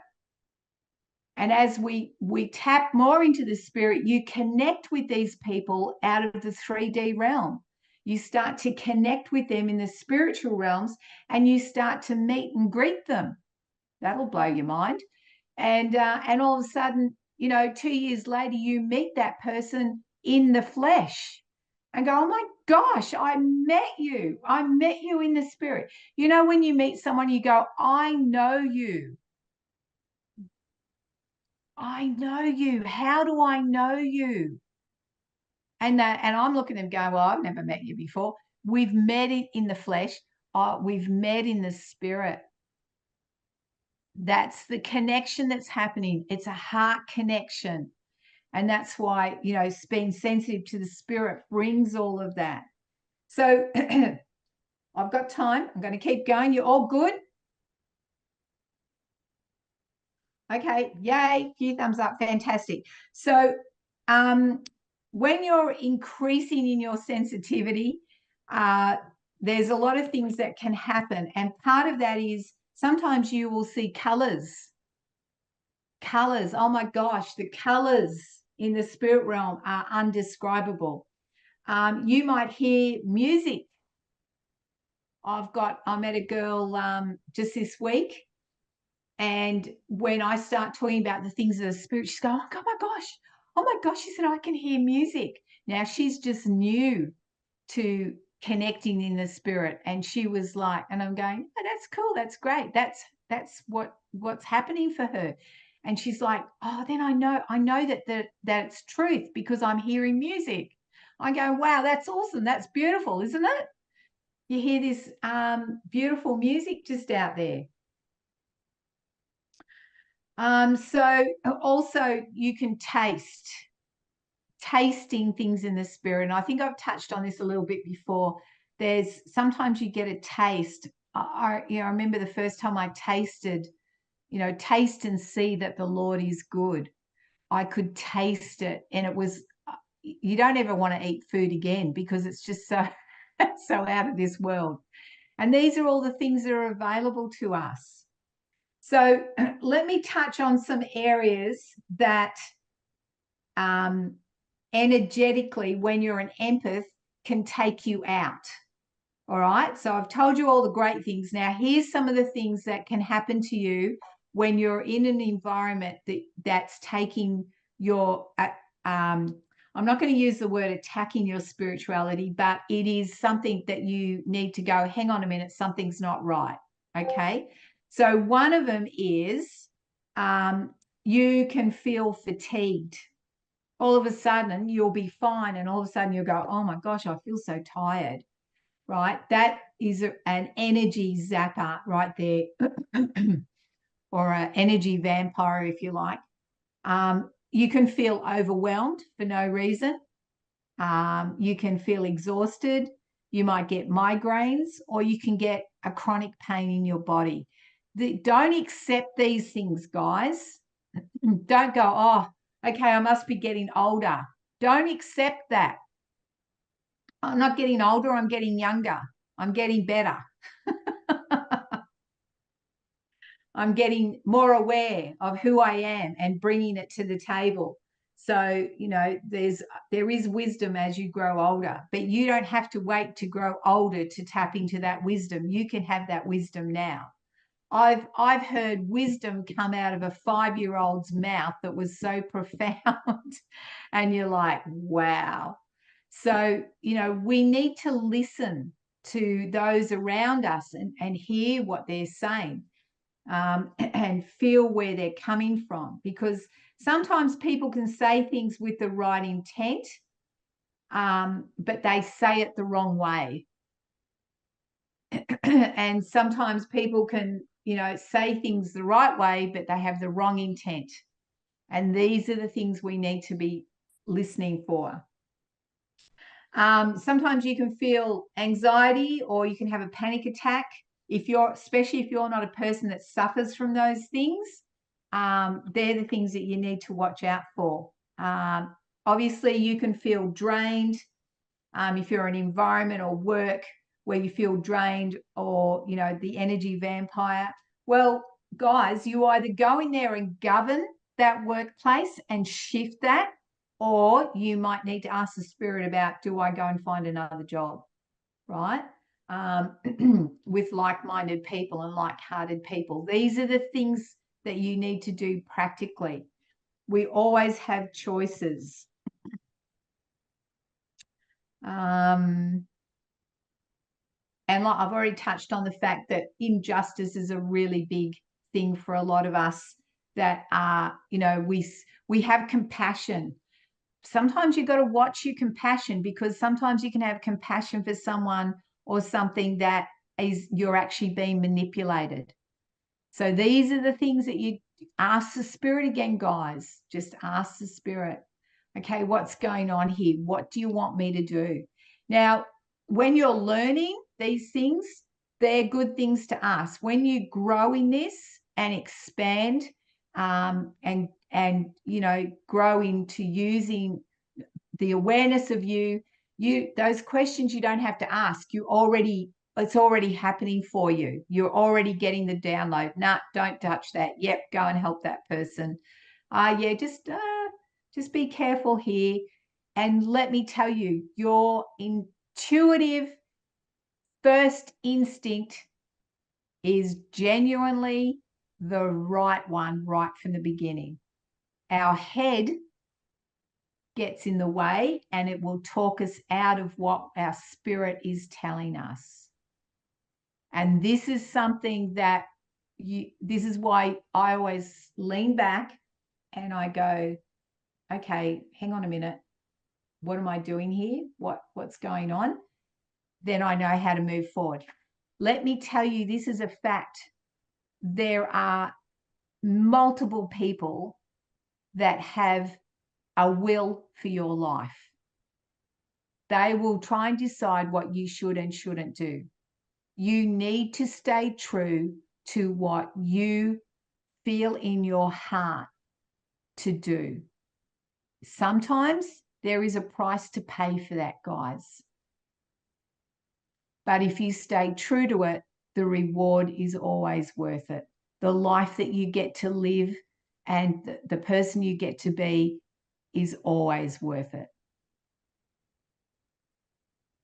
And as we tap more into the Spirit, you connect with these people out of the 3D realm. You start to connect with them in the spiritual realms, and you start to meet and greet them. That'll blow your mind. And all of a sudden, you know, 2 years later, you meet that person in the flesh and go, oh my gosh, I met you. I met you in the Spirit. You know, when you meet someone, you go, I know you. I know you. How do I know you? And I'm looking at them going, well, I've never met you before. We've met it in the flesh. We've met in the Spirit. That's the connection that's happening. It's a heart connection. And that's why, you know, being sensitive to the Spirit brings all of that. So I've got time. I'm going to keep going. You're all good? Okay. Yay. Few thumbs up. Fantastic. So when you're increasing in your sensitivity, there's a lot of things that can happen. And part of that is sometimes you will see colors. Colors. Oh my gosh, the colors in the spirit realm are undescribable. You might hear music. I met a girl just this week. And when I start talking about the things of the Spirit, she's going, oh my gosh, she said, I can hear music. Now she's just new to connecting in the Spirit. And she was like, and I'm going, oh, that's cool. That's great. That's what's happening for her. And she's like, oh, then I know that it's truth because I'm hearing music. I go, wow, that's awesome. That's beautiful, isn't it? You hear this beautiful music just out there. So also you can tasting things in the spirit. And I think I've touched on this a little bit before. There's sometimes you get a taste. I remember the first time I tasted, taste and see that the Lord is good. I could taste it, and it was, you don't ever want to eat food again because it's just so out of this world. And these are all the things that are available to us. So let me touch on some areas that energetically, when you're an empath, can take you out. All right. So I've told you all the great things. Now, here's some of the things that can happen to you when you're in an environment that's taking your, I'm not going to use the word attacking your spirituality, but it is something that you need to go, hang on a minute, something's not right. Okay. So one of them is you can feel fatigued. All of a sudden you'll be fine, and all of a sudden you'll go, oh my gosh, I feel so tired. Right? That is an energy zapper right there, or an energy vampire, if you like. You can feel overwhelmed for no reason. You can feel exhausted. You might get migraines, or you can get a chronic pain in your body. Don't accept these things, guys. Don't go, oh, okay, I must be getting older. Don't accept that. I'm not getting older, I'm getting younger. I'm getting better. I'm getting more aware of who I am and bringing it to the table. So, there is wisdom as you grow older, but you don't have to wait to grow older to tap into that wisdom. You can have that wisdom now. I've heard wisdom come out of a 5-year-old's mouth that was so profound, and you're like, wow. So, we need to listen to those around us and hear what they're saying, and feel where they're coming from, because sometimes people can say things with the right intent, but they say it the wrong way. And sometimes people can, say things the right way, but they have the wrong intent. And these are the things we need to be listening for. Sometimes you can feel anxiety, or you can have a panic attack. Especially if you're not a person that suffers from those things, they're the things that you need to watch out for. Obviously, you can feel drained if you're in an environment or work where you feel drained, or, the energy vampire. Well, guys, you either go in there and govern that workplace and shift that, or you might need to ask the spirit about, do I go and find another job, right? With like-minded people and like-hearted people. These are the things that you need to do practically. We always have choices. And like I've already touched on the fact that injustice is a really big thing for a lot of us that are, we have compassion. Sometimes you've got to watch your compassion, because sometimes you can have compassion for someone or something that you're actually being manipulated. So these are the things that you ask the spirit again, guys. Just ask the spirit, okay, what's going on here? What do you want me to do? Now, when you're learning these things, they're good things to ask. When you grow in this and expand, and grow into using the awareness of you, those questions you don't have to ask. It's already happening for you. You're already getting the download. Nah, don't touch that. Yep, go and help that person. Just be careful here. And let me tell you, your intuitive first instinct is genuinely the right one right from the beginning. Our head gets in the way, and it will talk us out of what our spirit is telling us. And this is something that this is why I always lean back and I go, okay, hang on a minute. What am I doing here? What's going on? Then I know how to move forward. Let me tell you, this is a fact. There are multiple people that have a will for your life. They will try and decide what you should and shouldn't do. You need to stay true to what you feel in your heart to do. Sometimes there is a price to pay for that, guys. But if you stay true to it, the reward is always worth it. The life that you get to live and the person you get to be is always worth it.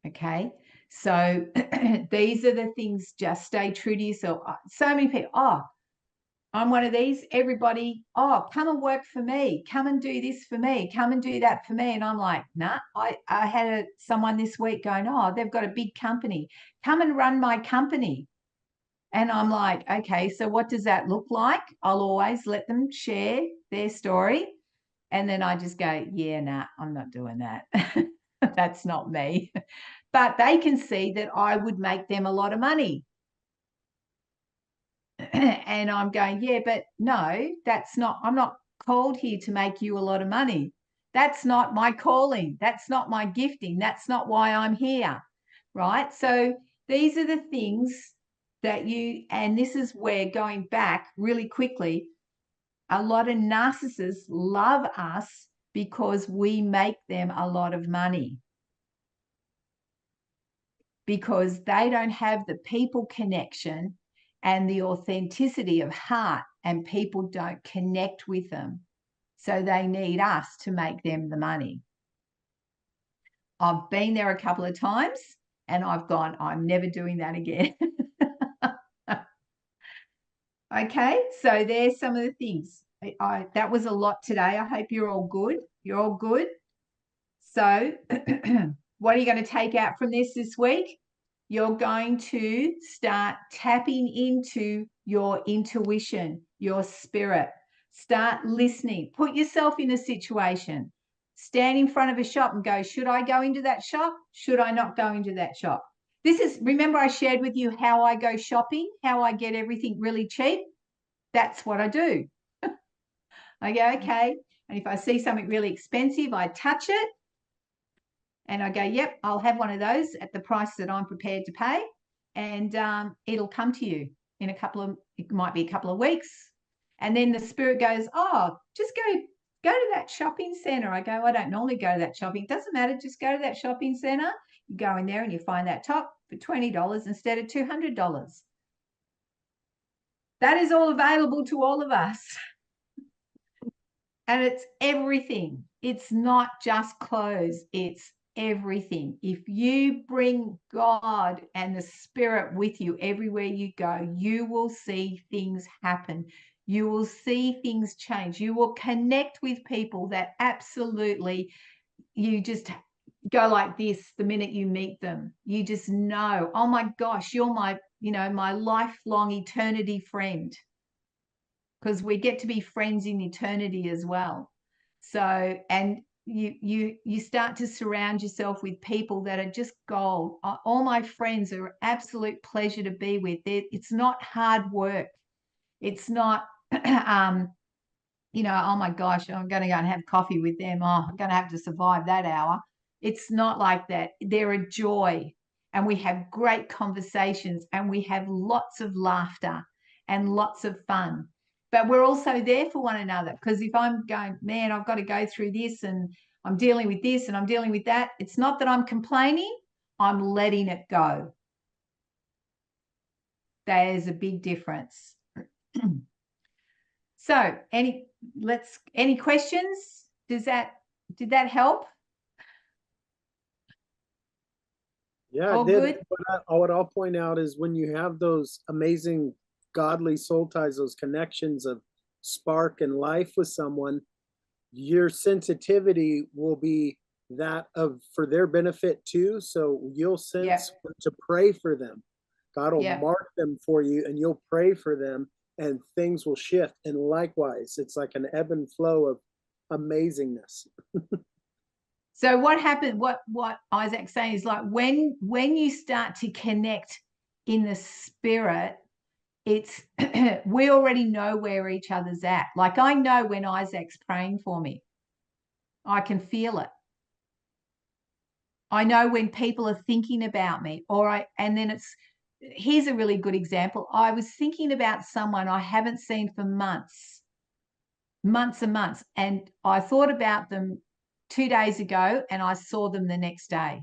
Okay, so these are the things. Just stay true to yourself. So many people, I'm one of these. Everybody, come and work for me. Come and do this for me. Come and do that for me. And I'm like, nah. I had someone this week going, they've got a big company. Come and run my company. And I'm like, okay, so what does that look like? I'll always let them share their story. And then I just go, yeah, nah, I'm not doing that. That's not me. But they can see that I would make them a lot of money. And I'm going, yeah, but no, that's not, I'm not called here to make you a lot of money. That's not my calling. That's not my gifting. That's not why I'm here. Right. So these are the things that and this is where, going back really quickly, a lot of narcissists love us because we make them a lot of money, because they don't have the people connection and the authenticity of heart, and people don't connect with them. So they need us to make them the money. I've been there a couple of times and I've gone, I'm never doing that again. Okay, so there's some of the things. That was a lot today. I hope you're all good. You're all good. So what are you going to take out from this week? You're going to start tapping into your intuition, your spirit. Start listening. Put yourself in a situation. Stand in front of a shop and go, should I go into that shop? Should I not go into that shop? Remember I shared with you how I go shopping, how I get everything really cheap? That's what I do. I go, okay. And if I see something really expensive, I touch it. And I go, yep, I'll have one of those at the price that I'm prepared to pay. And it'll come to you in it might be a couple of weeks. And then the spirit goes, just go to that shopping center. I go, I don't normally go to that shopping. It doesn't matter. Just go to that shopping center. You go in there and you find that top for $20 instead of $200. That is all available to all of us. And it's everything. It's not just clothes. It's everything. If you bring God and the Spirit with you everywhere you go, you will see things happen. You will see things change. You will connect with people that absolutely, you just go like this the minute you meet them. You just know, oh my gosh, you're my lifelong eternity friend, because we get to be friends in eternity as well. So, and you start to surround yourself with people that are just gold. All my friends are absolute pleasure to be with. It's not hard work. It's not, oh my gosh, I'm going to go and have coffee with them. I'm going to have to survive that hour. It's not like that. They're a joy, and we have great conversations, and we have lots of laughter and lots of fun. But we're also there for one another, because if I'm going, man, I've got to go through this and I'm dealing with this and I'm dealing with that, it's not that I'm complaining, I'm letting it go. There's a big difference. So any questions? Did that help? Yeah, All it did. good? What I'll point out is when you have those amazing godly soul ties, those connections of spark and life with someone, your sensitivity will be that of for their benefit too. So you'll sense to pray for them. God will mark them for you, and you'll pray for them, and things will shift. And likewise, it's like an ebb and flow of amazingness. So what happened, what Isaac's saying is like when you start to connect in the spirit, it's we already know where each other's at. Like I know when Isaac's praying for me. I can feel it. I know when people are thinking about me, and then here's a really good example. I was thinking about someone I haven't seen for months and months. And I thought about them 2 days ago and I saw them the next day.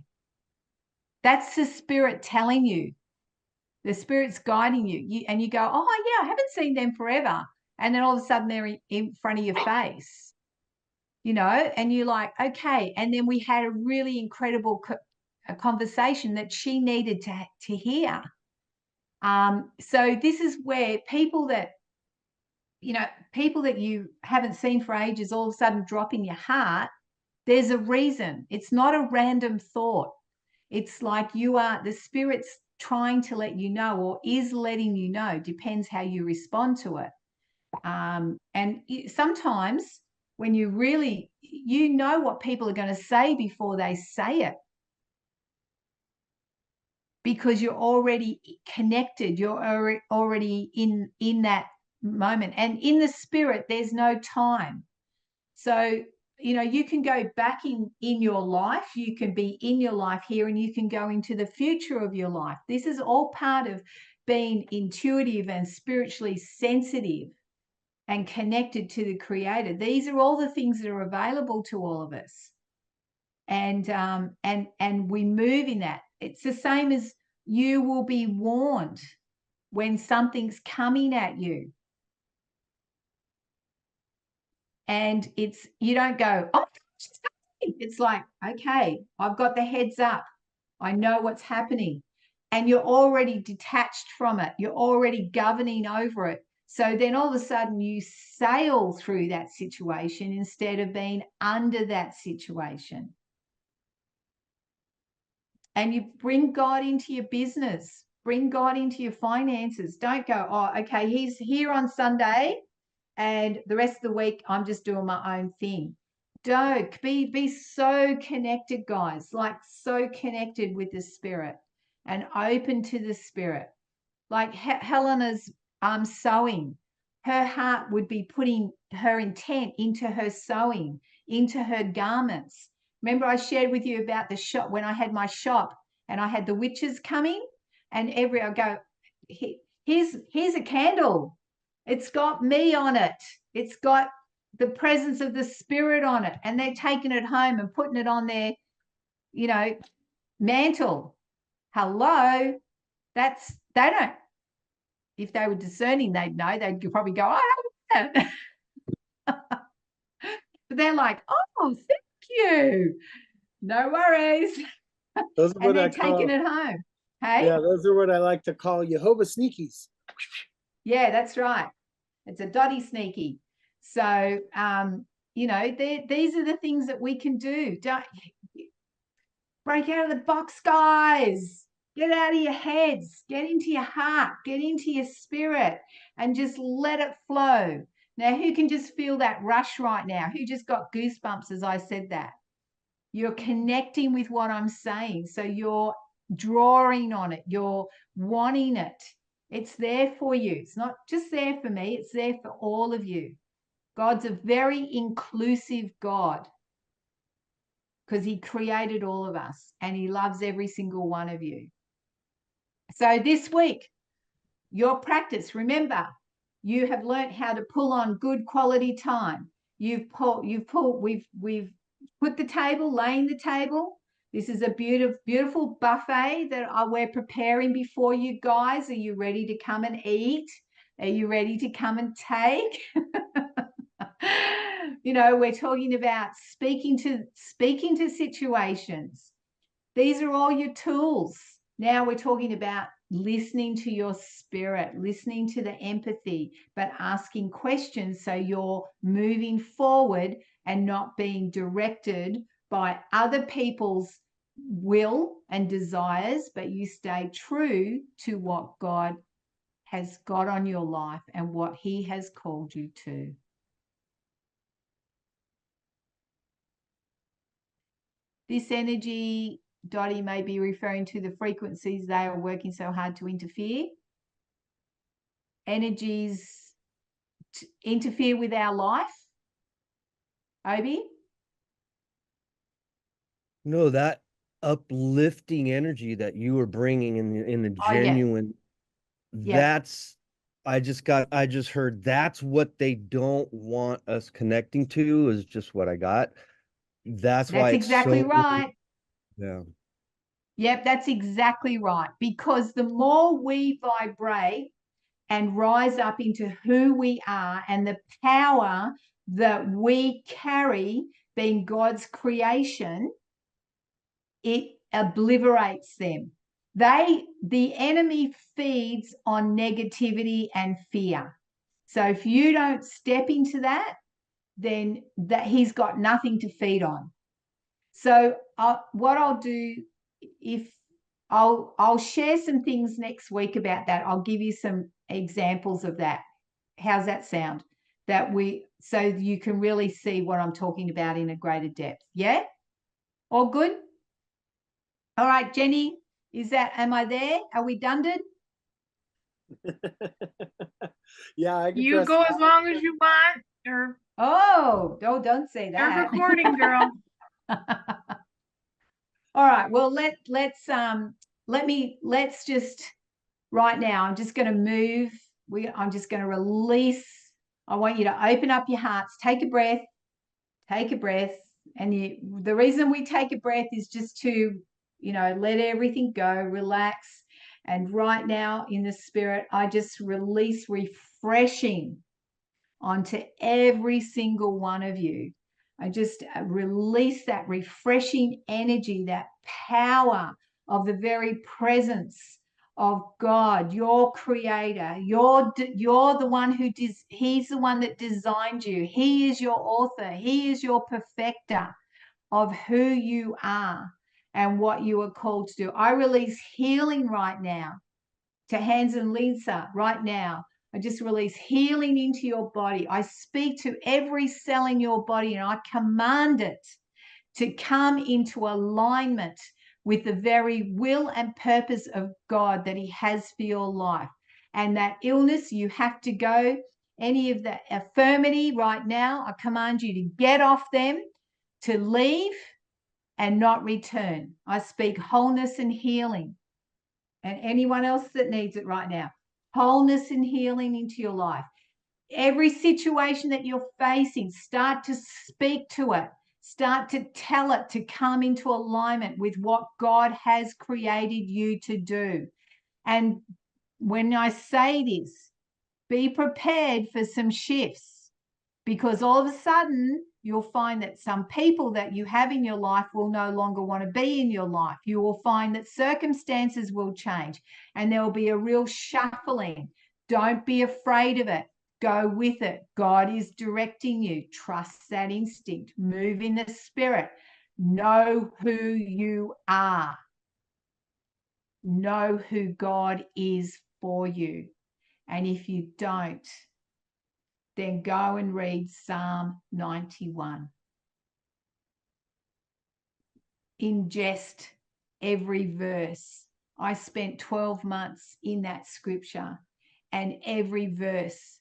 That's the spirit telling you. The spirit's guiding you. And you go, oh, yeah, I haven't seen them forever. And then all of a sudden they're in front of your face, and you're like, okay. And then we had a really incredible conversation that she needed to hear. So this is where people that you haven't seen for ages all of a sudden drop in your heart. There's a reason. It's not a random thought. It's like the spirit's trying to let you know, or is letting you know, depends how you respond to it. And sometimes when you really, what people are going to say before they say it, because you're already connected, you're already in that moment. And in the spirit, there's no time. So, you can go back in your life, you can be in your life here, and you can go into the future of your life. This is all part of being intuitive and spiritually sensitive and connected to the Creator. These are all the things that are available to all of us. And we move in that. It's the same as you will be warned when something's coming at you. And you don't go, oh, it's like, okay, I've got the heads up. I know what's happening. And you're already detached from it. You're already governing over it. So then all of a sudden you sail through that situation instead of being under that situation. And you bring God into your business, bring God into your finances. Don't go, oh, okay, he's here on Sunday and the rest of the week I'm just doing my own thing. Don't be so connected, guys, like so connected with the spirit and open to the spirit. Like Helena's sewing, her heart would be putting her intent into her sewing, into her garments. Remember I shared with you about the shop when I had my shop and I had the witches coming, and I go, here's a candle. It's got me on it. It's got the presence of the spirit on it. And they're taking it home and putting it on their, mantle. Hello. They don't, if they were discerning, they'd know. They'd probably go, oh, but they're like, oh, thank you. No worries. Those are and they're taking it home. Hey? Yeah, those are what I like to call Jehovah sneakies. Yeah, that's right. It's a dotty sneaky. So, these are the things that we can do. Don't break out of the box, guys. Get out of your heads. Get into your heart. Get into your spirit and just let it flow. Now, who can just feel that rush right now? Who just got goosebumps as I said that? You're connecting with what I'm saying. So you're drawing on it. You're wanting it. It's there for you. It's not just there for me. It's there for all of you. God's a very inclusive God because he created all of us and he loves every single one of you. So this week, your practice, remember, you have learned how to pull on good quality time. We've put the table, laying the table. This is a beautiful buffet that we're preparing before you guys. Are you ready to come and eat? Are you ready to come and take? We're talking about speaking to situations. These are all your tools. Now we're talking about listening to your spirit, listening to the empathy, but asking questions so you're moving forward and not being directed by other people's will and desires, but you stay true to what God has got on your life and what he has called you to. This energy, Dottie, may be referring to the frequencies they are working so hard to interfere. Energies interfere with our life. Obi? No, that uplifting energy that you were bringing in the Oh, yeah. genuine, Yeah. that's, I just heard that's what they don't want us connecting to, is just what I got. That's why That's it's exactly so, right. yeah. Yep, that's exactly right. Because the more we vibrate and rise up into who we are and the power that we carry, being God's creation, it obliterates them. The enemy feeds on negativity and fear. So if you don't step into that, then that he's got nothing to feed on. So what I'll do, if I'll share some things next week about that. I'll give you some examples of that. How's that sound? So you can really see what I'm talking about in a greater depth. Yeah? All good? All right, Jenny, am I there? Are we done? Yeah, I can You press go pause. as long as you want. Or Don't say they're that. recording, girl. All right. Well, let's just right now. I'm just going to move. I'm just going to release. I want you to open up your hearts. Take a breath. Take a breath. And the reason we take a breath is just to, let everything go, relax. And right now in the spirit, I just release refreshing onto every single one of you. I just release that refreshing energy, that power of the very presence of God, your creator. You're the one he's the one that designed you. He is your author. He is your perfecter of who you are and what you are called to do. I release healing right now to Hans and Lisa right now. I just release healing into your body. I speak to every cell in your body and I command it to come into alignment with the very will and purpose of God that he has for your life. And that illness, you have to go, any of the infirmity right now, I command you to get off them, to leave and not return. I speak wholeness and healing. And anyone else that needs it right now, wholeness and healing into your life. Every situation that you're facing, start to speak to it. Start to tell it to come into alignment with what God has created you to do. And when I say this, be prepared for some shifts, because all of a sudden you'll find that some people that you have in your life will no longer want to be in your life. You will find that circumstances will change and there will be a real shuffling. Don't be afraid of it. Go with it. God is directing you. Trust that instinct. Move in the spirit. Know who you are. Know who God is for you. And if you don't, then go and read Psalm 91. Ingest every verse. I spent 12 months in that scripture, and every verse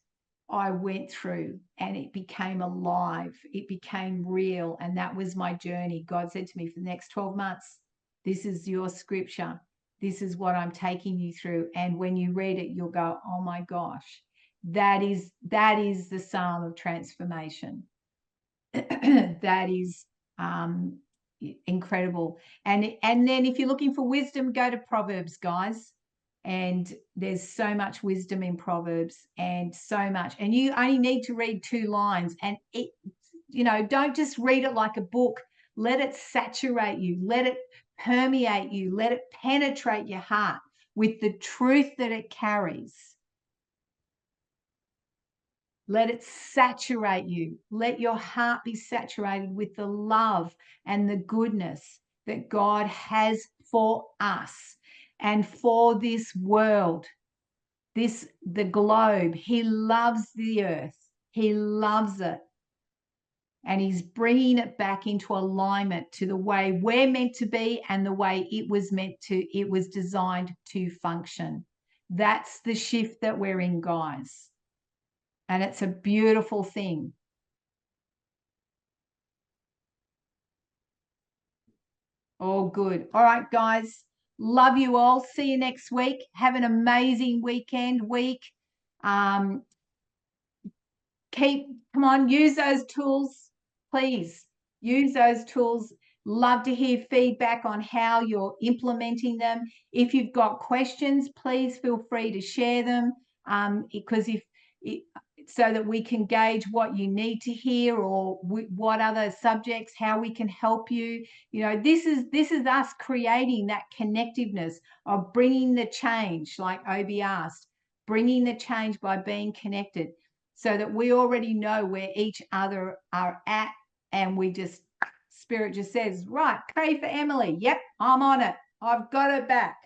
I went through and it became alive. It became real. And that was my journey. God said to me, for the next 12 months, this is your scripture. This is what I'm taking you through. And when you read it, you'll go, oh my gosh, that is the Psalm of transformation. That is incredible. And then if you're looking for wisdom, go to Proverbs, guys. And there's so much wisdom in Proverbs, and so much. And you only need to read 2 lines, and it, don't just read it like a book. Let it saturate you. Let it permeate you. Let it penetrate your heart with the truth that it carries. Let it saturate you. Let your heart be saturated with the love and the goodness that God has for us and for this world. the globe. He loves the earth. He loves it. And he's bringing it back into alignment to the way we're meant to be and the way it was designed to function. That's the shift that we're in, guys. And it's a beautiful thing. All good. All right, guys. Love you all. See you next week. Have an amazing week. Come on, use those tools, please. Use those tools. Love to hear feedback on how you're implementing them. If you've got questions, please feel free to share them, because so that we can gauge what you need to hear or what other subjects, how we can help you. You know, this is us creating that connectiveness of bringing the change, like Obi asked, bringing the change by being connected, so that we already know where each other are at, and we just, Spirit just says, right, pray for Emily. Yep, I'm on it. I've got her back.